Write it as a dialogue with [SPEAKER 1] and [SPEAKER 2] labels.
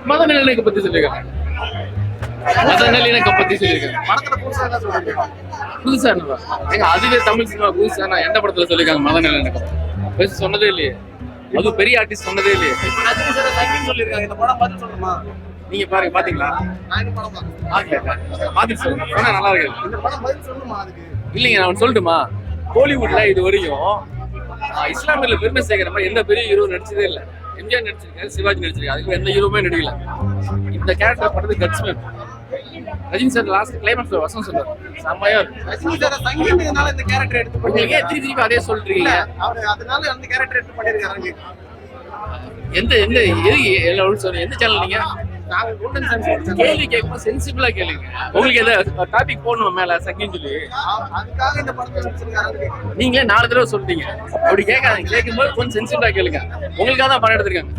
[SPEAKER 1] மத நல்லிணக்கம் பத்தி சொல்லியிருக்காங்க. மத நல்லிணக்கம் பத்தி சொல்லியிருக்காங்க.
[SPEAKER 2] படத்துல புதுசா என்ன சொல்றீங்க?
[SPEAKER 1] புதுசா என்னவா? ஏங்க அதுவே தமிழ் சினிமா புதுசா நான் எந்த படத்துல சொல்லியிருக்காங்க மத நல்லிணக்கம்? பெருசு சொன்னதே இல்லையே. அது பெரிய ஆர்டிஸ்ட் சொன்னதே இல்லையே.
[SPEAKER 2] இப்ப ரஜினி சார் சங்கின்னு சொல்லியிருக்காங்க. இந்த படம் பார்த்து சொல்லணுமா?
[SPEAKER 1] நீங்க பாருங்க, பாத்தீங்களா?
[SPEAKER 2] நான் இந்த படம் பார்த்தேன்.
[SPEAKER 1] பாத்துட்டு சொல்லுங்க. சொன்னா நல்லா இருக்கு.
[SPEAKER 2] இந்த படம் பதில் சொல்லணுமா அதுக்கு?
[SPEAKER 1] இல்லைங்க, நான் சொல்லட்டுமா? ஹாலிவுட்ல இது வரையும் இஸ்லாமியர்ல பெருமை சேர்க்கிற மாதிரி எந்த பெரிய ஹீரோ நடிச்சதே இல்லை. எம்ஜிஆர் நடிச்சிருக்காரு, சிவாஜி நடிச்சிருக்காரு, அதுக்கு எந்த ஹீரோவுமே நடிக்கல. இந்த கேரக்டர் பண்றது கட்ஸ்மேன். ரஜினி சார் லாஸ்ட் கிளைமேக்ஸ்ல வசனம் சொல்றாரு, செம்மையா இருக்கு.
[SPEAKER 2] ரஜினி சார் சங்கின்றதுனால இந்த கேரக்டர் எடுத்து
[SPEAKER 1] நீங்க
[SPEAKER 2] பண்ணீங்க.
[SPEAKER 1] ஏன் திருப்பி அதே சொல்றீங்க?
[SPEAKER 2] அவர் அதனால அந்த கேரக்டர் எடுத்து பண்ணிருக்காங்க.
[SPEAKER 1] எந்த எந்த எது சொன்னீங்க? எந்த சேனல் நீங்க?
[SPEAKER 2] நாங்க கோல்டன் சான்ஸ்
[SPEAKER 1] கேள்வி கேட்கும்போது சென்சிபிளா கேளுங்க. உங்களுக்கு எதாவது டாபிக் போடணும் மேல சங்கின்னு சொல்லி
[SPEAKER 2] அதுக்காக இந்த படத்தை வச்சிருக்காங்க.
[SPEAKER 1] நீங்களே 4 தடவை சொல்றீங்க. அப்படி கேட்காதீங்க. கேட்கும்போது கொஞ்சம் சென்சிபிளா கேளுங்க. உங்களுக்காக தான் படம் எடுத்திருக்காங்க.